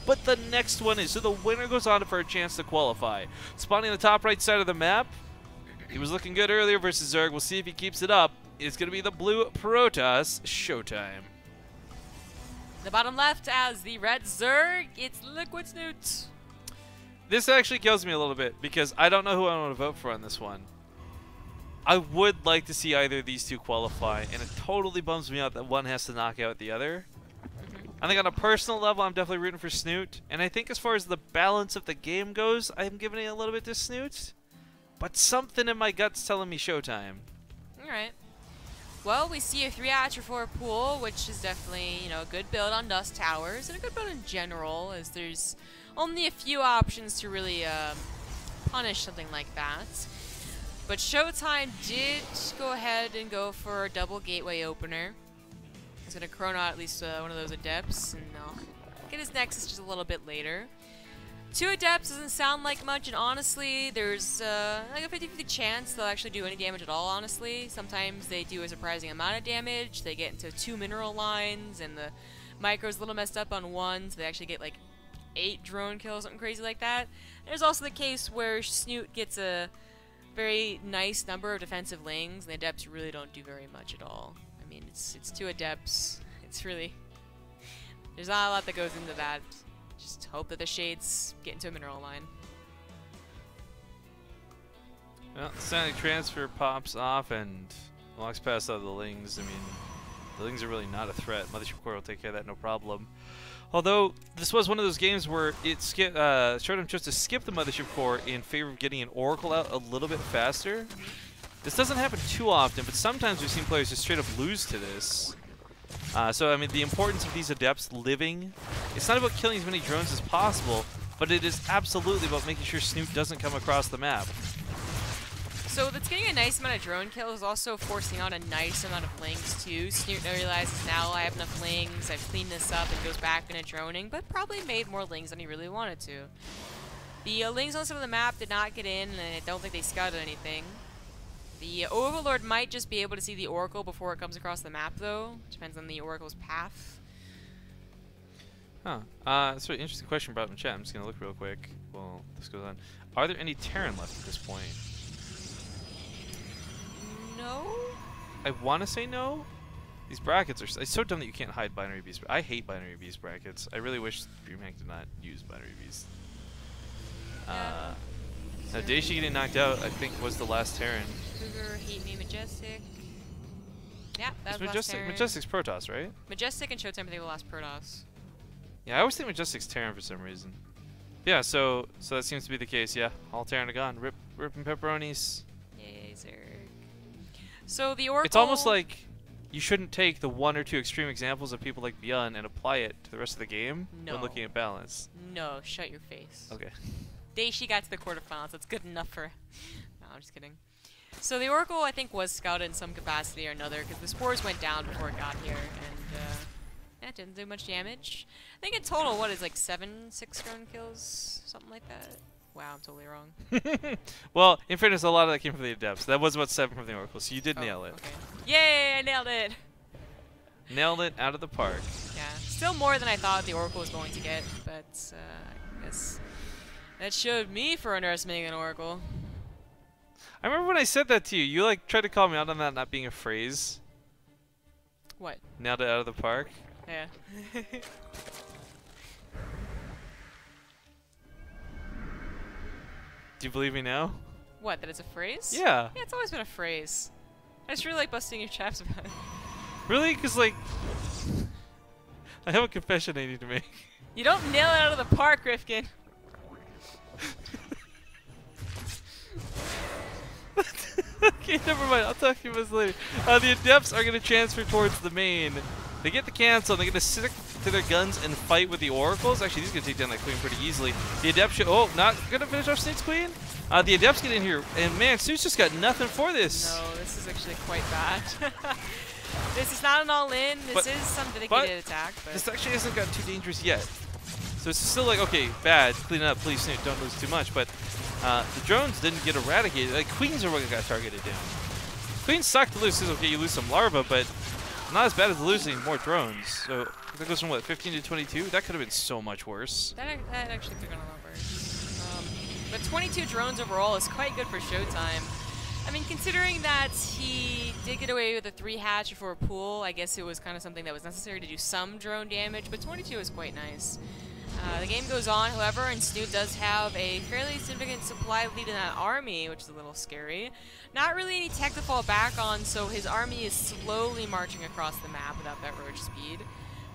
but the next one is. So the winner goes on for a chance to qualify. Spawning on the top right side of the map. He was looking good earlier versus Zerg. We'll see if he keeps it up. It's going to be the blue Protoss ShoWTimE. The bottom left as the red Zerg, it's Liquid Snute. This actually kills me a little bit because I don't know who I want to vote for on this one. I would like to see either of these two qualify, and it totally bums me out that one has to knock out the other. I think on a personal level, I'm definitely rooting for Snute, and I think as far as the balance of the game goes, I'm giving it a little bit to Snute, but something in my gut's telling me ShoWTimE. Alright. Well, we see a 3 Atcher 4 pool, which is definitely, you know, a good build on Dust Towers, and a good build in general, as there's only a few options to really punish something like that. But ShoWTimE did go ahead and go for a double gateway opener. He's going to chrono out at least one of those Adepts, and get his Nexus just a little bit later. 2 Adepts doesn't sound like much, and honestly, there's like a 50-50 chance they'll actually do any damage at all, honestly. Sometimes they do a surprising amount of damage. They get into 2 mineral lines, and the micro's a little messed up on 1, so they actually get like 8 drone kills, something crazy like that. There's also the case where Snute gets a very nice number of defensive lings, and the Adepts really don't do very much at all. I mean, it's 2 Adepts. It's really... there's not a lot that goes into that. Just hope that the Shades get into a mineral line. Well, Sonic Transfer pops off and walks past out of the Lings. I mean, the Lings are really not a threat. Mothership Core will take care of that, no problem. Although, this was one of those games where it ShoWTimE chose to skip the Mothership Core in favor of getting an Oracle out a little bit faster. This doesn't happen too often, but sometimes we've seen players just straight up lose to this. So, I mean, the importance of these Adepts living, it's not about killing as many drones as possible, but it is absolutely about making sure Snute doesn't come across the map. So that's getting a nice amount of drone kills, also forcing out a nice amount of lings too. Snute realizes now I have enough lings, I've cleaned this up, and goes back into droning, but probably made more lings than he really wanted to. The lings on some of the map did not get in, and I don't think they scouted anything. The Overlord might just be able to see the Oracle before it comes across the map, though. Depends on the Oracle's path. Huh. That's a really interesting question brought up in chat. I'm just going to look real quick while this goes on. Are there any Terran left at this point? No? I want to say no. These brackets are it's so dumb that you can't hide binary beast. I hate binary beast brackets. I really wish Dreamhack did not use binary beast. Yeah. Now, Daishi getting knocked out, I think, was the last Terran. Cougar, Hate Me, Majestic. Yeah, that was Majestic. Terran. Majestic's Protoss, right? Majestic and ShoWTimE, I think, were the last Protoss. Yeah, I always think Majestic's Terran for some reason. Yeah, so that seems to be the case. Yeah, all Terran are gone. Rip and pepperonis. Yay, Zerg. So the Oracle. It's almost like you shouldn't take the 1 or 2 extreme examples of people like Beyond and apply it to the rest of the game when looking at balance. No, shut your face. Okay. Daishi got to the quarterfinals. That's good enough for... No, I'm just kidding. So the Oracle, I think, was scouted in some capacity or another, because the spores went down before it got here, and yeah, it didn't do much damage. I think in total, what is like 7 6-drone kills? Something like that? Wow, I'm totally wrong. Well, in fairness, a lot of that came from the Adepts. That was about 7 from the Oracle, so you did nail it. Okay. Yay, I nailed it! Nailed it out of the park. Yeah, still more than I thought the Oracle was going to get, but I guess that showed me for underestimating an Oracle. I remember when I said that to you, you like tried to call me out on that not being a phrase. What? Nailed it out of the park. Yeah. Do you believe me now? What, that it's a phrase? Yeah. Yeah, it's always been a phrase. I just really like busting your chops about it. Really? Because, like, I have a confession I need to make. You don't nail it out of the park, Rifkin. Okay, never mind. I'll talk to you about this later. The Adepts are going to transfer towards the main. They get the cancel. They're going to stick to their guns and fight with the Oracles. Actually, he's going to take down that Queen pretty easily. The Adepts should... Oh, not going to finish off Snute's Queen? The Adepts get in here. And, man, Snute's just got nothing for this. No, this is actually quite bad. This is not an all-in. This is some dedicated attack. But this actually hasn't gotten too dangerous yet. So it's still like, okay, bad. Clean it up. Please, Snute, don't lose too much. But the drones didn't get eradicated. Like, Queens are what got targeted down. Queens suck to lose because, okay, you lose some larvae, but Not as bad as losing more drones. So that goes from what, 15 to 22? That could have been so much worse. That actually could have gone a lot worse. But 22 drones overall is quite good for ShoWTimE. I mean, considering that he did get away with a 3 hatch for a pool, I guess it was kind of something that was necessary to do some drone damage, but 22 is quite nice. The game goes on, however, and Snute does have a fairly significant supply lead in that army, which is a little scary. Not really any tech to fall back on, so his army is slowly marching across the map without that roach speed.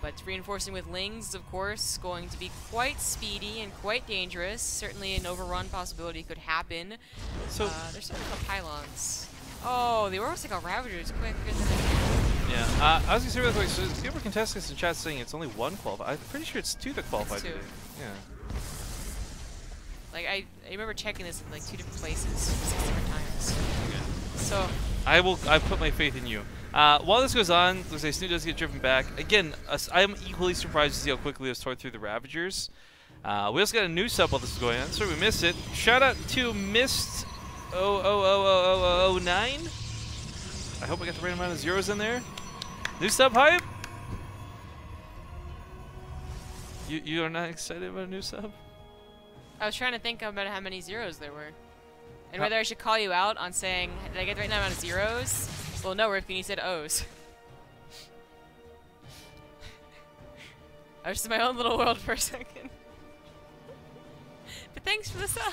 But reinforcing with Lings, of course, going to be quite speedy and quite dangerous. Certainly an overrun possibility could happen. So they're starting with pylons. Oh, the almost like a Ravager is quicker than yeah, I was gonna say real quick, so people were contesting in chat saying it's only 1 qualified. I'm pretty sure it's 2 that qualified today. Yeah. Like I remember checking this in like 2 different places, 6 different times. Okay. So I put my faith in you. While this goes on, let's say Snute does get driven back. Again, I am equally surprised to see how quickly it's tore through the Ravagers. We also got a new sub while this is going on. Sorry we missed it. Shout out to Mist 00009. I hope I got the right amount of zeros in there. New sub hype? You are not excited about a new sub? I was trying to think about how many zeros there were. And whether I should call you out on saying, did I get the right amount of zeros? Well, no, Rifkin, you said O's. I was just in my own little world for a second. But thanks for the sub.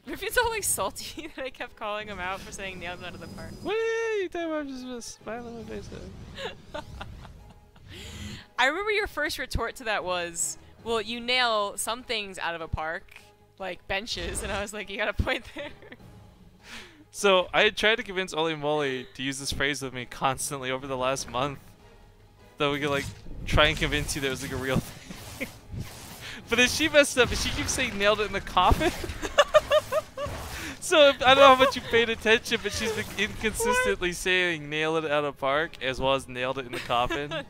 Rifkin's all like salty that I kept calling him out for saying nailed it out of the park. What are you talking about? I'm just smiling on my face. I remember your first retort to that was, well, you nail some things out of a park, like benches, and I was like, you got a point there. So I had tried to convince Oli Moly to use this phrase with me constantly over the last month, so we could like try and convince you that it was like a real thing. But then she messed up, and she keeps saying nailed it in the coffin. So I don't know how much you paid attention, but she's been inconsistently saying nail it out of park as well as nailed it in the coffin. No.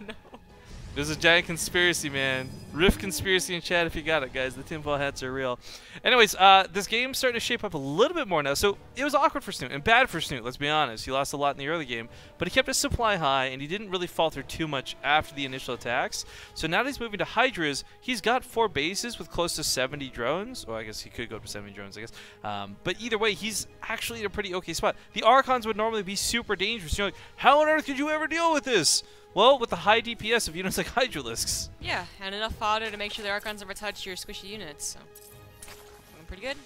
There's a giant conspiracy, man. Rift conspiracy in chat if you got it, guys. The tinfoil hats are real. Anyways, this game's starting to shape up a little bit more now. So it was awkward for Snute and bad for Snute, let's be honest. He lost a lot in the early game, but he kept his supply high, and he didn't really falter too much after the initial attacks. So now that he's moving to Hydras, he's got 4 bases with close to 70 drones. Well, I guess he could go up to 70 drones, I guess. But either way, he's actually in a pretty okay spot. The Archons would normally be super dangerous. You're like, how on earth could you ever deal with this? Well, with the high DPS of units like Hydralisks. Yeah, and enough fodder to make sure the Archons never touch your squishy units, so looking pretty good.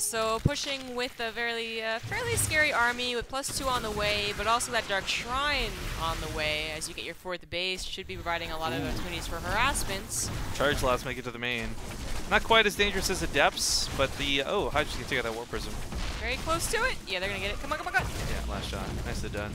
So pushing with a fairly scary army with +2 on the way, but also that Dark Shrine on the way. As you get your 4th base, should be providing a lot of opportunities for harassments. Charge lots make it to the main. Not quite as dangerous as the depths, but the Hydra's gonna take out that War Prism. Very close to it. Yeah, they're gonna get it. Come on, come on, come on. Yeah, last shot. Nicely done.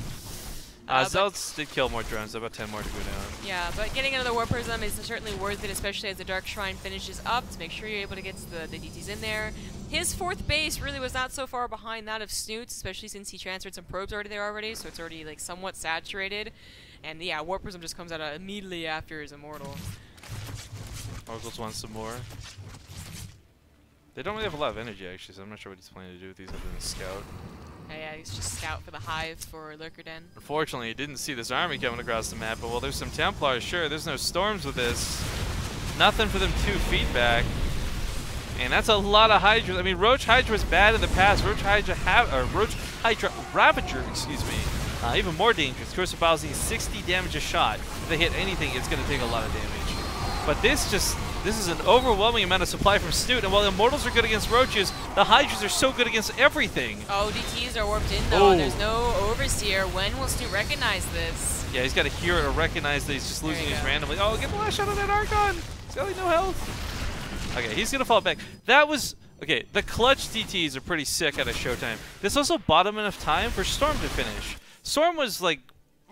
Zealots did kill more drones, about 10 more to go down. Yeah, but getting another War Prism is certainly worth it, especially as the Dark Shrine finishes up, to make sure you're able to get the DTs in there. His 4th base really was not so far behind that of Snute's, especially since he transferred some probes already there already, so it's already like somewhat saturated. And yeah, War Prism just comes out immediately after his Immortal. Oracles wants some more. They don't really have a lot of energy, actually, so I'm not sure what he's planning to do with these other than Scout. Yeah, he's just Scout for the Hive for Lurker Den. Unfortunately, he didn't see this army coming across the map, but well, there's some Templars, sure. There's no Storms with this. Nothing for them 2 feet back. And that's a lot of Hydra. I mean, Roach Hydra was bad in the past. Roach Hydra Ravager, excuse me. Even more dangerous. Corsair Gear needs 60 damage a shot. If they hit anything, it's going to take a lot of damage. But this is an overwhelming amount of supply from Snute, and while Immortals are good against Roaches, the Hydras are so good against everything. Oh, DTs are warped in though, and there's no Overseer. When will Snute recognize this? Yeah, he's got to hear it or recognize that he's just losing these randomly. Oh, get the last shot on that Archon! He's got like no health. Okay, he's gonna fall back. That was okay. The clutch DTs are pretty sick out of ShoWTimE. This also bought him enough time for Storm to finish. Storm was like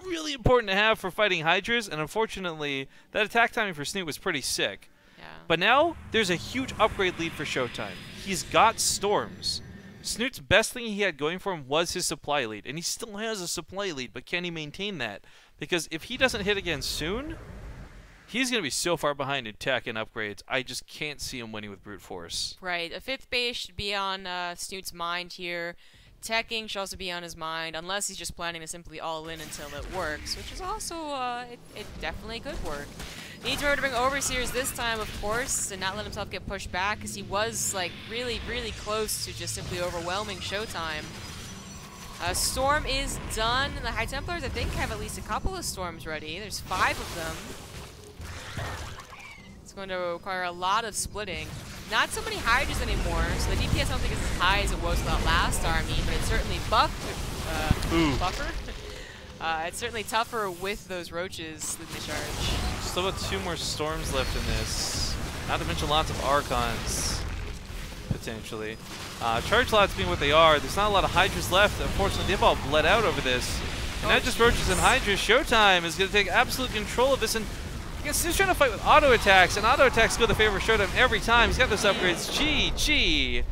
really important to have for fighting Hydras, and unfortunately, that attack timing for Snute was pretty sick. Yeah. But now there's a huge upgrade lead for ShoWTimE. He's got Storms. Snute's best thing he had going for him was his supply lead, and he still has a supply lead, but can he maintain that? Because if he doesn't hit again soon, he's going to be so far behind in tech and upgrades, I just can't see him winning with brute force. Right. A 5th base should be on Snute's mind here. Teching should also be on his mind, unless he's just planning to simply all in until it works, which is also, it definitely could work. Needs to bring Overseers this time, of course, and not let himself get pushed back, because he was, like, really, really close to just simply overwhelming ShoWTimE. Storm is done, and the High Templars, I think, have at least a couple of Storms ready. There's 5 of them. It's going to require a lot of splitting. Not so many Hydras anymore, so the DPS I don't think is as high as it was with that last army, but it's certainly buffer. It's certainly tougher with those roaches than the charge. Still about 2 more Storms left in this. Not to mention lots of Archons, potentially. Charge lots being what they are, there's not a lot of Hydras left. Unfortunately, they've all bled out over this. And not just roaches and Hydras, ShoWTimE is going to take absolute control of this. And again, he's trying to fight with auto attacks, and auto attacks go to favor of ShoWTimE every time. He's got those upgrades. GG.